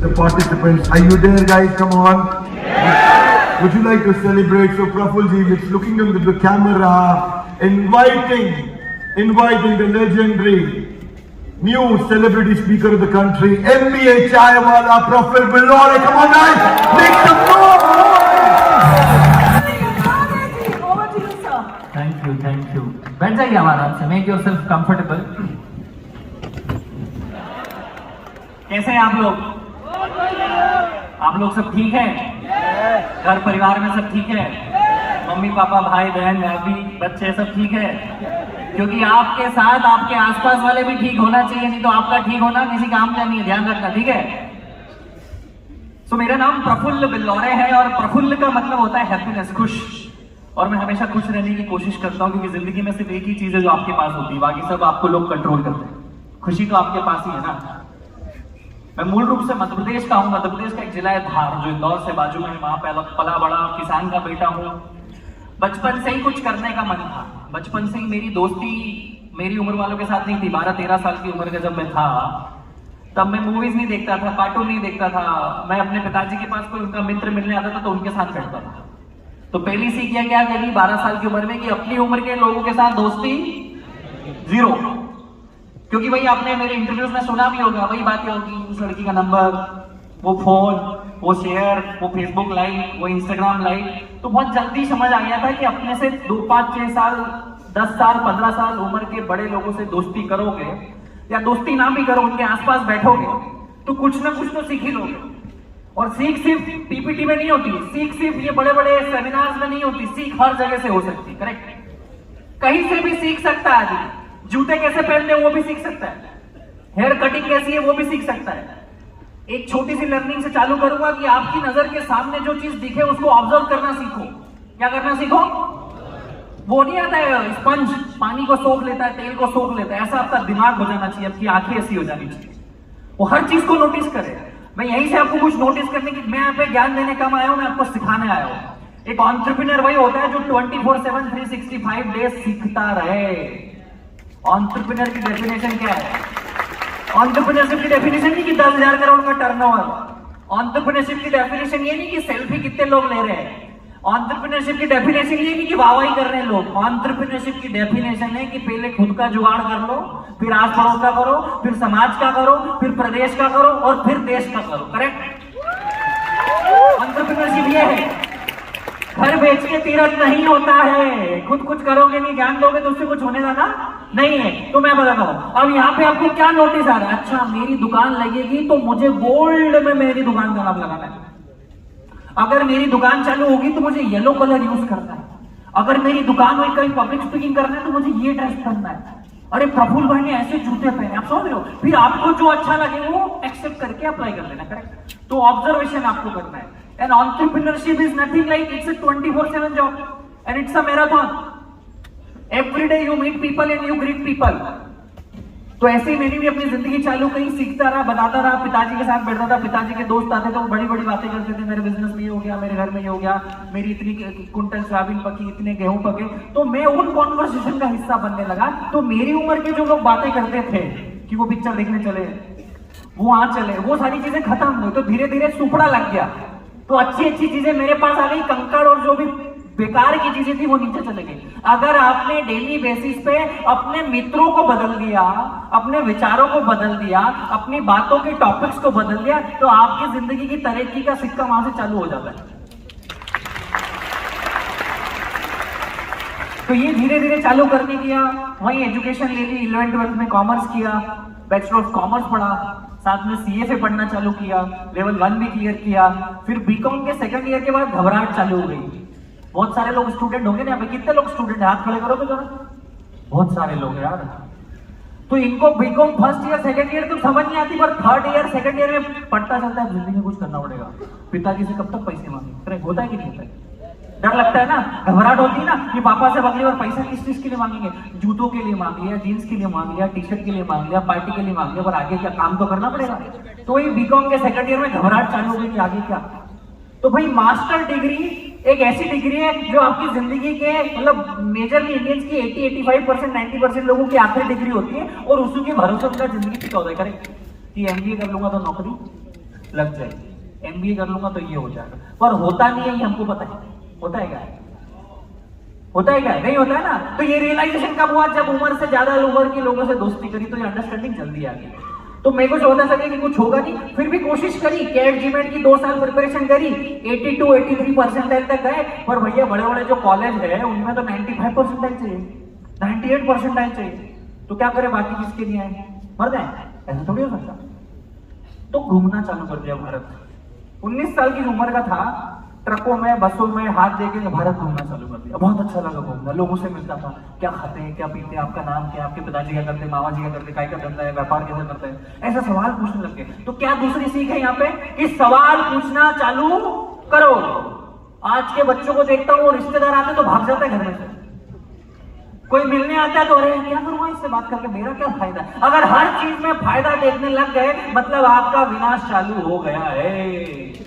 the participants. Are you there, guys? Come on. Would you like to celebrate? So Prafulji is looking into the camera, inviting the legendary new celebrity speaker of the country, MBA Chaiwala, Praful Billore. Come on, guys, make some noise. Over to you, sir. Thank you. बैठ जाइए आराम से, make yourself comfortable. कैसे हैं आप लोग? आप लोग सब ठीक हैं? घर परिवार में सब ठीक है? मम्मी पापा भाई बहन भाभी बच्चे सब ठीक है? क्योंकि आपके साथ आपके आसपास वाले भी ठीक होना चाहिए, नहीं तो आपका ठीक होना किसी काम का नहीं है, ध्यान रखना, ठीक है? सो मेरा नाम प्रफुल्ल बिल्लौरे है और प्रफुल्ल का मतलब होता है हैप्पीनेस, खुश। और मैं हमेशा खुश रहने की कोशिश करता हूँ क्योंकि जिंदगी में सिर्फ एक ही चीज है जो आपके पास होती है, बाकी सब आपको लोग कंट्रोल करते हैं। खुशी तो आपके पास ही है ना। मैं मूल रूप से मध्य प्रदेश का हूँ। मध्य प्रदेश का एक जिला है धार, जो इंदौर से बाजू में, वहां पला बड़ा किसान का बेटा हूँ। बचपन से ही कुछ करने का मन था। बचपन से ही मेरी दोस्ती मेरी उम्र वालों के साथ नहीं थी। 12-13 साल की उम्र का जब मैं था तब मैं मूवीज नहीं देखता था, कार्टून नहीं देखता था। मैं अपने पिताजी के पास कोई उनका मित्र मिलने आता था तो उनके साथ बैठता था। तो पहली सीख क्या करी 12 साल की उम्र में कि अपनी उम्र के लोगों के साथ दोस्ती जीरो। क्योंकि भाई आपने मेरे इंटरव्यूज में सुना भी होगा, वही बातें होगी, उस लड़की का नंबर, वो फोन, वो शेयर, वो फेसबुक लाइक, वो इंस्टाग्राम लाइक। तो बहुत जल्दी समझ आ गया था कि अपने से 2, 5, 6 साल, 10 साल, 15 साल उम्र के बड़े लोगों से दोस्ती करोगे या दोस्ती ना भी करो, उनके आसपास बैठोगे तो कुछ ना कुछ तो सीख ही लोगे। और सीख सिर्फ पीपीटी में नहीं होती, सीख सिर्फ ये बड़े बड़े सेमिनार्स में नहीं होती, सीख हर जगह से हो सकती है। करेक्ट? कहीं से भी सीख सकता है आदमी। जूते कैसे पहनते हैं वो भी सीख सकता है, हेयर कटिंग कैसी है वो भी सीख सकता है। एक छोटी सी लर्निंग से चालू करूंगा कि आपकी नजर के सामने जो चीज दिखे उसको ऑब्जर्व करना सीखो। क्या करना सीखो? वो नहीं आता है स्पंज पानी को सोख लेता है, तेल को सोख लेता है, ऐसा आपका दिमाग हो जाना चाहिए, आपकी आंखें ऐसी हो जानी चाहिए, वो हर चीज को नोटिस करे। मैं यहीं से आपको कुछ नोटिस करने की, मैं यहाँ पे ज्ञान देने कम आया हूं, मैं आपको सिखाने आया हूं। एक एंटरप्रेन्योर वही होता है जो 24/7 365 डेज सीखता रहे। एंटरप्रेन्योर की डेफिनेशन क्या है? एंटरप्रेन्योरशिप की डेफिनेशन नहीं कि 10,000 करोड़ का टर्नओवर। एंटरप्रेन्योरशिप की डेफिनेशन ये नहीं कि सेल्फी कितने लोग ले रहे हैं। एंटरप्रेन्योरशिप की डेफिनेशन ये नहीं कि वाहवाही कर रहे हैं लोग। एंटरप्रेन्योरशिप की डेफिनेशन है कि पहले खुद का जुगाड़ कर लो, फिर आस पड़ोस का करो, फिर समाज का करो, फिर प्रदेश का करो और फिर देश का करो। करेक्ट? एंटरप्रेन्योरशिप ये है, घर बेच के तीरथ नहीं होता है। खुद कुछ करोगे नहीं, ज्ञान दोगे तो उससे कुछ होने वाला नहीं है। तो मैं बताता हूं, अब यहाँ पे आपको क्या नोटिस आ रहा है? अच्छा, मेरी दुकान लगेगी तो मुझे गोल्ड में मेरी दुकान का नाम लगाना है। अगर मेरी दुकान चालू होगी तो मुझे येलो कलर यूज करना है। अगर मेरी दुकान में कहीं पब्लिक स्पीकिंग करना है तो मुझे ये ड्रेस पहनना है। अरे प्रफुल्ल भाई ने ऐसे जूते पहने, आप समझ रहे हो? फिर आपको जो अच्छा लगे वो एक्सेप्ट करके अप्लाई कर लेना। करेक्ट? तो ऑब्जर्वेशन आपको करना है। And entrepreneurship is nothing like, it's a 24/7 job and it's a marathon. Every day you meet people and you greet people. तो ऐसे ही मैंने भी अपनी जिंदगी चालू कहीं सीखता रहा, बताता रहा, पिताजी के साथ बैठता था, पिताजी के दोस्त आते थे, वो बड़ी बड़ी बातें करते थे, मेरे बिजनेस में ये हो गया, मेरे घर में ये हो गया, मेरी इतनी कुंटल सोयाबीन पकी, इतने गेहूं पके। तो मैं उन कॉन्वर्सेशन का हिस्सा बनने लगा। तो मेरी उम्र के जो लोग बातें करते थे कि वो पिक्चर देखने चले, वो वहां चले, वो सारी चीजें खत्म हुई। तो धीरे धीरे सुपड़ा लग गया। तो अच्छी अच्छी चीजें मेरे पास आ गई, कंकड़ और जो भी बेकार की चीजें थी वो नीचे चले गई। अगर आपने डेली बेसिस पे अपने मित्रों को बदल दिया, अपने विचारों को बदल दिया, अपनी बातों के टॉपिक्स को बदल दिया, तो आपकी जिंदगी की तरक्की का सिक्का वहां से चालू हो जाता है। तो ये धीरे धीरे चालू करने किया। वहीं एजुकेशन ले ली, 11th-12th में कॉमर्स किया, बैचलर ऑफ कॉमर्स पढ़ा, साथ में सीएफए पढ़ना चालू किया, लेवल 1 भी क्लियर किया। फिर बीकॉम के सेकंड ईयर के बाद घबराहट चालू हो गई। बहुत सारे लोग स्टूडेंट होंगे ना, कितने लोग स्टूडेंट है? हाथ खड़े करोगे जरा। बहुत सारे लोग हैं यार। तो इनको B Com first year second year तो समझ नहीं आती, पर थर्ड ईयर सेकंड ईयर में पढ़ता चलता है जिंदगी में कुछ करना पड़ेगा, पिताजी से कब तक पैसे मांगे। होता है कि नहीं होता है? डर लगता है ना, घबराहट होती है ना कि पापा से अगली बार पैसा किस चीज के लिए मांगेंगे? जूतों के लिए मांग लिया, जीन्स के लिए मांग लिया, टी शर्ट के लिए मांग लिया, पार्टी के लिए मांग लिया, पर आगे क्या काम तो करना पड़ेगा। तो ये बीकॉम के सेकंड ईयर में घबराहट चालू हो गई कि आगे क्या। तो भाई मास्टर डिग्री एक ऐसी डिग्री है जो आपकी जिंदगी के मतलब मेजरली इंडियंस की 80-85%, 90% लोगों की आखिरी डिग्री होती है और उसी के भरोसे उनका जिंदगी टिका होता है। करेक्ट? कि एमबीए कर लूंगा तो नौकरी, लग जाएगी। एमबीए कर लूंगा तो ये हो जाएगा, पर होता नहीं है, ये हमको पता है। होता है क्या? होता है क्या? नहीं होता है ना। तो ये रियलाइजेशन कब हुआ? जब उम्र से ज्यादा उम्र के लोगों से दोस्ती करी तो ये अंडरस्टैंडिंग जल्दी आ गई। तो मेरे को होता सके कि कुछ होगा नहीं, फिर भी कोशिश करी, कैट जीमेट की 2 साल प्रिपरेशन करी, 82 83 परसेंटाइल तक गए। पर भैया बड़े बड़े जो कॉलेज है उनमें तो 95 परसेंटाइल चाहिए, 98 परसेंटाइल चाहिए। तो क्या करें, बाकी किसके लिए आए, मर जाए? ऐसा थोड़ी हो सकता। तो घूमना चालू कर दिया भारत। 19 साल की उम्र का था, ट्रकों में बसों में हाथ देके भारत घूमना चालू कर दिया। बहुत अच्छा लगा घूमना, लोगों से मिलता था, क्या खाते हैं, क्या पीते हैं, आपका नाम क्या, आपके पिताजी क्या करते हैं, मामा जी क्या करते हैं, काय का धंधा है, व्यापार कैसे करते हैं, ऐसा सवाल पूछने लग गए। तो क्या दूसरी सीख है यहाँ पे कि सवाल पूछना चालू करो। आज के बच्चों को देखता हूँ, रिश्तेदार आते तो भाग जाता है घर में से, कोई मिलने आता है तो अरे क्या करूंगा इससे बात करके, मेरा क्या फायदा। अगर हर चीज में फायदा देखने लग गए मतलब आपका विनाश चालू हो गया है।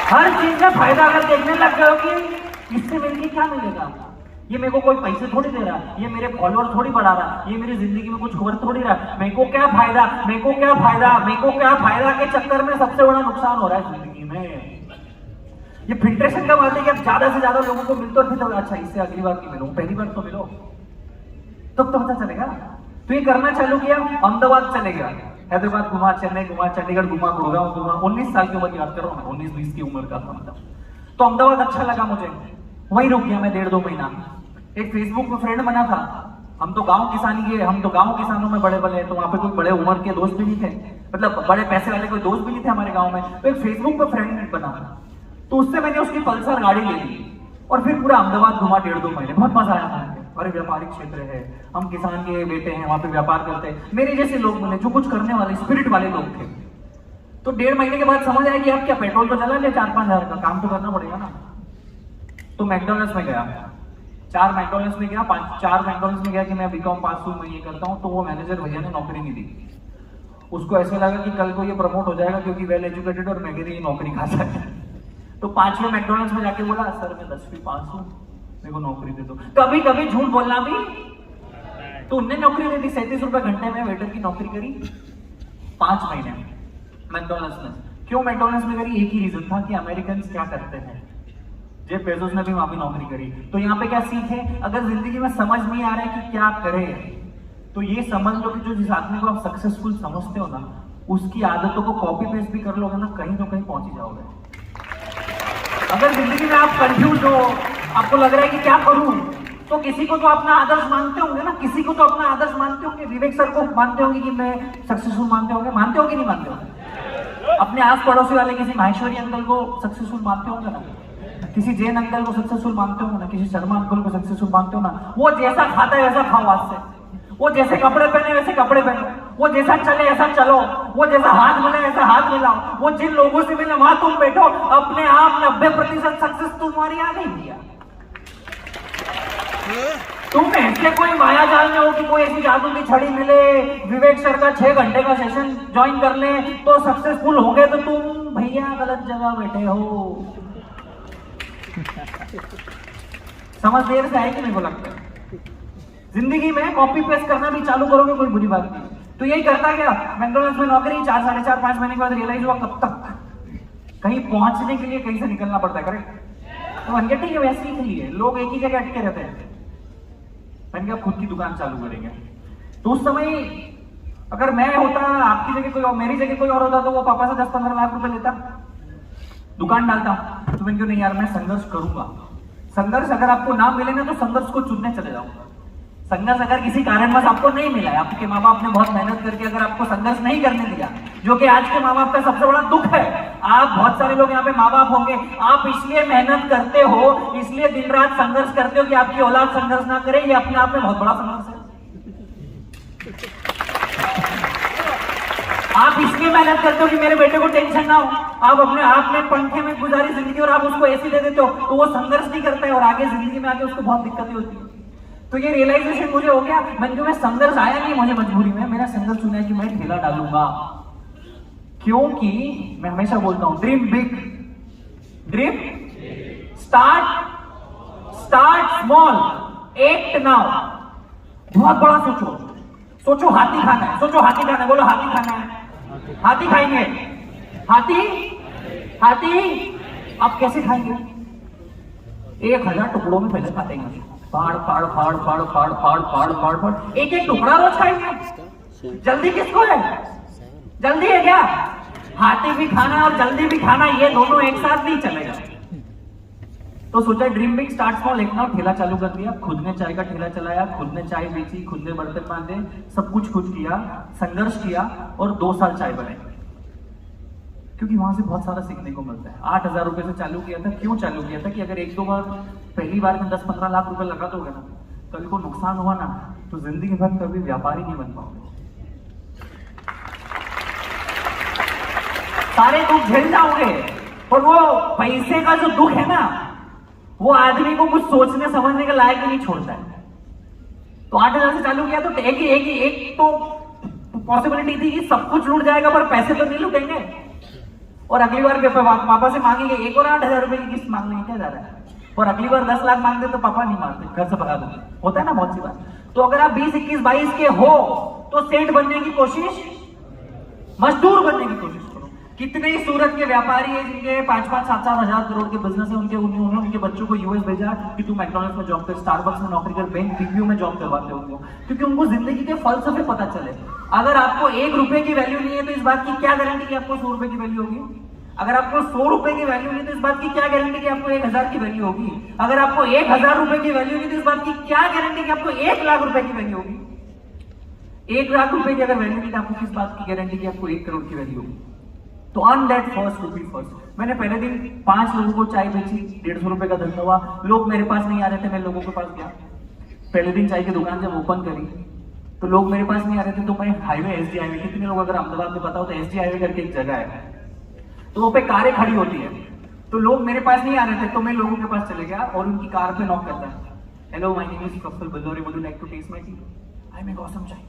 हर चीज में फायदा अगर देखने लग गए हो कि इससे मेरे लिए क्या मिलेगा, ये मेरे को कोई पैसे थोड़ी दे रहा, ये मेरे फॉलोअर थोड़ी बढ़ा रहा, ये मेरी जिंदगी में कुछ खबर थोड़ी रहा, मेरे को क्या फायदा, मेरे को क्या फायदा, मेरे को क्या फायदा के चक्कर में सबसे बड़ा नुकसान हो रहा है जिंदगी में। ये फिल्ट्रेशन का बात है कि आप ज्यादा से ज्यादा लोगों को मिलते हो, फिर अच्छा इससे अगली बार की मिलो, पहली बार तो मिलो, तब तो पता चलेगा। तो ये करना चालू किया, अहमदाबाद चले गया, हैदराबाद घुमा, चेन्नई घुमा, चंडीगढ़ घुमा, गुड़गांव घुमा। 19 साल की उम्र की बात कर रहा हूँ, 19-20 की उम्र का था मतलब। तो अहमदाबाद अच्छा लगा मुझे, वहीं रुक गया मैं 1.5-2 महीना। एक फेसबुक में फ्रेंड बना था, हम तो गांव किसानी के, हम तो गांव किसानों में बड़े बड़े, तो वहां पे कोई बड़े उम्र के दोस्त भी नहीं थे, मतलब बड़े पैसे वाले कोई दोस्त भी नहीं थे हमारे गांव में। तो एक फेसबुक पे फ्रेंड बना, तो उससे मैंने उसकी पल्सर गाड़ी ले ली और फिर पूरा अहमदाबाद घुमा 1.5-2 महीने। बहुत मजा आया था। अरे व्यापारिक क्षेत्र है, हम किसान के बेटे हैं, वहां पे व्यापार करते हैं, मेरे जैसे लोग मिले जो कुछ करने वाले स्पिरिट वाले लोग थे। तो 1.5 महीने के बाद समझ आया कि अब क्या पेट्रोल तो चला ले, 4-5 हजार का काम तो करना पड़ेगा ना। तो मैकडोनल्ड्स में गया, 4 मैकडोनल्ड्स में गया, 4 मैकडोनल्ड्स में गया कि मैं बीकॉम पास हूँ, मैं ये करता हूँ। तो वो मैनेजर भैया ने नौकरी नहीं दी, उसको ऐसे लगा कि कल को ये प्रमोट हो जाएगा क्योंकि वेल एजुकेटेड और मैं मेरी नौकरी खा जाए। तो 5वें मैकडोनल्ड्स में जाके बोला, सर मैं 10वीं पास हूँ, मेरे को नौकरी दे दो। कभी कभी झूठ बोलना भी, तो उनने नौकरी दे दी, 37 रुपए घंटे में वेटर की नौकरी करी 5 महीने मैकडोनल्ड्स में। क्यों मैकडोनल्ड्स में करी? एक ही रीजन था कि अमेरिकन क्या करते हैं। जेफ बेजोस ने भी वहां भी नौकरी करी। तो यहाँ पे क्या सीख है, अगर जिंदगी में समझ नहीं आ रहा है कि क्या करे, तो ये समझ लो कि जो जिस आदमी को आप सक्सेसफुल समझते हो ना, उसकी आदतों को कॉपी पेस्ट भी कर लोगे ना, कहीं तो कहीं पहुंच ही जाओगे। अगर जिंदगी में आप कंफ्यूज हो, आपको लग रहा है कि क्या करूं, तो किसी को तो अपना आदर्श मानते होंगे ना, किसी को तो अपना आदर्श मानते होंगे। विवेक सर को मानते होंगे कि मैं सक्सेसफुल मानते होंगे, मानते हो कि नहीं मानते हो? अपने आस पड़ोसी वाले किसी माहेश्वरी अंकल को सक्सेसफुल मानते होंगे ना, किसी जैन अंकल को सक्सेसफुल मानते होंगे ना, किसी शर्मा अंकल को सक्सेसफुल मानते हो ना। वो जैसा खाता है वैसा खाओ आज से, वो जैसे कपड़े पहने वैसे कपड़े पहनो, वो जैसा चले ऐसा चलो, वो जैसा हाथ मिले ऐसा हाथ मिलाओ, वो जिन लोगों से मिले वहां तुम बैठो, अपने आप 90% सक्सेस तुम्हारी आ गई भैया। तुम ऐसे कोई माया जाल में हो कि कोई ऐसी जादू की छड़ी मिले, विवेक सर का 6 घंटे का सेशन ज्वाइन कर ले तो सक्सेसफुल हो गए, तो तुम भैया गलत जगह बैठे हो। समझ देर से है कि मेरे को लगता है जिंदगी में कॉपी पेस्ट करना भी चालू करोगे कोई बुरी बात नहीं। तो यही करता गया, मैकडोनल्ड्स में नौकरी 4 साढ़े 4 5 महीने के बाद रियलाइज हुआ कब तक कहीं पहुंचने के लिए कहीं से निकलना पड़ता है। करेक्ट? तो मैंने कहा ठीक है वैसे ही है, लोग एक ही जगह अटके रहते हैं। मैंने कहा खुद की दुकान चालू करेंगे। तो उस समय अगर मैं होता, आपकी जगह कोई और, मेरी जगह कोई और होता, तो वो पापा से 10-15 लाख रुपए लेता, दुकान डालता। तो मैंने कहा नहीं यार, मैं संघर्ष करूंगा। संघर्ष अगर आपको ना मिले ना, तो संघर्ष को चुनने चले जाओ। संघर्ष अगर किसी कारणवश आपको नहीं मिला है, आपके माँ बाप ने बहुत मेहनत करके अगर आपको संघर्ष नहीं करने दिया, जो कि आज के माँ बाप का सबसे बड़ा दुख है। आप बहुत सारे लोग यहाँ पे माँ बाप होंगे, आप इसलिए मेहनत करते हो, इसलिए दिन रात संघर्ष करते हो कि आपकी औलाद संघर्ष ना करे। ये अपने आप में बहुत बड़ा संघर्ष है। आप इसलिए मेहनत करते हो कि मेरे बेटे को टेंशन ना हो, आप अपने आप में पंखे में गुजारी जिंदगी और आप उसको ऐसी दे देते हो, तो वो संघर्ष नहीं करता है और आगे जिंदगी में आके उसको बहुत दिक्कतें होती है। तो ये रियलाइजेशन मुझे हो गया। मैं संघर्ष आया नहीं मुझे मजबूरी में, मेरा संघर्ष सुना है कि मैं ठेला डालूंगा, क्योंकि मैं हमेशा बोलता हूं dream big, dream start small, act now. बहुत बड़ा सोचो, सोचो हाथी खाना है, सोचो हाथी खाना है, बोलो हाथी खाना है, हाथी खाएंगे? हाथी हाथी आप कैसे खाएंगे? 1000 टुकड़ों में पहले काटेंगे, फाड़ फाड़ फाड़ फाड़ फाड़ फाड़ फाड़ फाड़ फाड़, एक एक टुकड़ा रोज खाएंगे। जल्दी किसको है? जल्दी है क्या? हाथी भी खाना और जल्दी भी खाना, ये दोनों एक साथ नहीं चलेगा। तो सोचा ड्रीम बिग स्टार्ट स्मॉल। एक ना ठेला चालू कर दिया, खुद ने चाय का ठेला चलाया, खुद ने चाय बेची, खुद ने बर्तन बांधे, सब कुछ खुद किया, संघर्ष किया और 2 साल चाय बनाई। क्योंकि वहां से बहुत सारा सीखने को मिलता है। 8000 रुपए से चालू किया था। क्यों चालू किया था? कि अगर 1-2 बार पहली बार में 10-15 लाख रुपए लगा दोगे ना, कभी को नुकसान हुआ ना, तो जिंदगी भर कभी व्यापारी नहीं बन पाओगे। सारे दुख झेल जाओगे, और वो पैसे का जो दुख है ना, वो आदमी को कुछ सोचने समझने के लायक ही नहीं छोड़ता है। तो 8000 से चालू किया तो एक तो पॉसिबिलिटी थी कि सब कुछ लूट जाएगा पर पैसे तो नहीं लूटेंगे, और अगली बार पापा से मांगेंगे एक और 8000 रुपए की किस्त मांगने क्या जा रहा है, और अगली बार 10 लाख मांगते तो पापा नहीं मारते, घर से भगा देंगे। होता है ना बहुत सी बात। तो अगर आप 20, 21, 22 के हो तो सेठ बनने की कोशिश, मजदूर बनने की कोशिश करो। कितने ही सूरत के व्यापारी हैं जिनके 5-5, 7-7 हजार करोड़ के बिजनेस है, उन्होंने उनके बच्चों को यूएस भेजा कि तू मैकडॉनल्ड्स में जॉब कर, स्टारबक्स में नौकरी कर, बैंक पीपीयू में जॉब करवाते होंगे, क्योंकि उनको जिंदगी के फलसफे पता चले। अगर आपको 1 रुपए की वैल्यू नहीं है तो इस बात की क्या गारंटी कि आपको 100 रुपए की वैल्यू होगी? अगर आपको 100 रुपए की वैल्यू नहीं तो इस बात की क्या गारंटी कि आपको 1000 की वैल्यू होगी? अगर आपको 1000 रुपए की वैल्यू नहीं तो इस बात की क्या गारंटी कि आपको 1 लाख रुपए की वैल्यू होगी? 1 लाख रुपए की अगर वैल्यू नहीं तो आपको किस बात की गारंटी कि आपको 1 करोड़ की वैल्यू होगी? तो earn that first rupee first. मैंने पहले दिन 5 लोगों को चाय बेची, 150 रुपए का धंधा हुआ। लोग मेरे पास नहीं आ रहे थे, मैं लोगों के पास गया। पहले दिन चाय की दुकान जब ओपन करी तो लोग मेरे पास नहीं आ रहे थे, तो मैं हाईवे, एसडी हाईवे, कितने लोग अगर अहमदाबाद में बताओ तो एसडी हाईवे करके एक जगह है, तो वो पे कारें खड़ी होती है। तो लोग मेरे पास नहीं आ रहे थे, तो मैं लोगों के पास चले गया और उनकी कार पे नॉक करता है, hello my name is Prafull Ballori, would you like to taste my tea? I make awesome chai.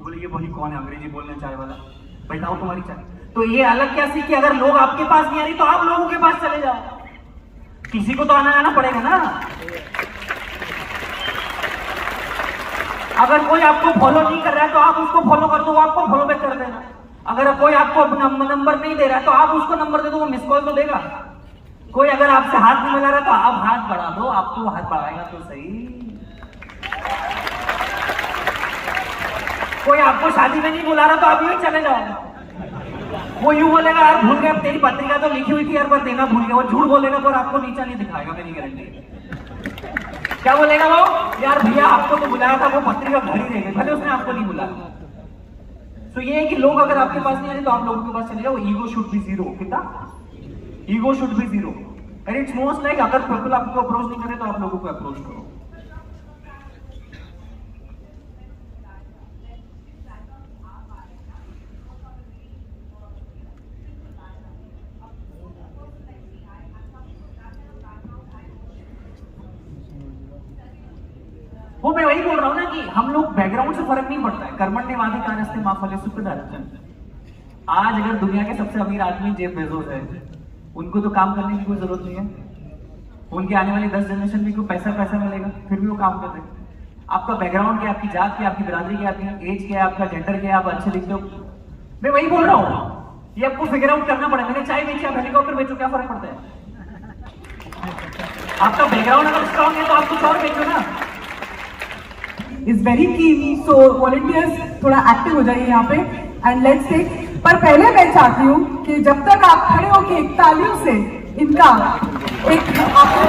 बोले ये वही कौन है अंग्रेजी बोलने चाय वाला, बैठाओ तुम्हारी चाय। तो ये अलग क्या सीखी? अगर लोग आपके पास नहीं आ रही तो आप लोगों के पास चले जाओ, किसी को तो आना जाना पड़ेगा ना। अगर कोई आपको फॉलो नहीं कर रहा है तो आप उसको फॉलो कर दो, वो आपको फॉलो बैक कर देना। अगर कोई आपको नंबर नहीं दे रहा है तो आप उसको नंबर दे दो, वो मिस कॉल तो देगा। कोई अगर आपसे हाथ नहीं मिला रहा तो आप हाथ बढ़ा दो, आपको हाथ बढ़ाएगा तो सही। कोई आपको शादी में नहीं बुला रहा तो आप यूं चले जाओ। वो यूं बोलेगा यार भूल गया, तेरी पत्रिका तो लिखी हुई थी यार पर देना भूल गया। वो झूठ बोलेगा पर आपको नीचा नहीं दिखाएगा, मेरी गारंटी। क्या बोलेगा वो? यार भैया आपको तो बुलाया था, वो पत्रिका भरी रह गई, भले उसने आपको नहीं बुलाया। तो ये है कि लोग अगर आपके पास नहीं आ रहे तो आप लोगों के पास चले जाओ। Ego should be zero. कितना? Ego should be zero. And it's most like अगर पीपल आपको अप्रोच नहीं करे तो आप लोगों को अप्रोच करो। वो मैं वही बोल रहा हूं ना कि हम लोग बैकग्राउंड से फर्क नहीं पड़ता है। कर्मण्येवाधिकारस्ते मा फलेषु कदाचन। आज अगर दुनिया के सबसे अमीर आदमी जेफ बेजोस है, उनको तो काम करने की कोई जरूरत नहीं है, उनके आने वाली 10 जनरेशन में कोई पैसा मिलेगा, फिर भी वो काम करते हैं। आपका बैकग्राउंड क्या, आपकी जात क्या, आपकी बिरादरी क्या, आपकी एज क्या है, आपका जेंडर क्या है, आप अच्छे लिखते हो, मैं वही बोल रहा हूँ। ये आपको फिगर आउट करना पड़ेगा। मैंने चाय बेची, आप हेलीकॉप्टर बेचो, क्या फर्क पड़ता है? आपका बैकग्राउंड अगर स्ट्रॉन्ग है तो आप कुछ और बेचो ना। Is very keen, so volunteers थोड़ा एक्टिव हो जाइए यहाँ पे एंड लेट्स टेक। पर पहले मैं चाहती हूँ कि जब तक आप खड़े होकर एक तालियों से इनका एक धन्यवाद।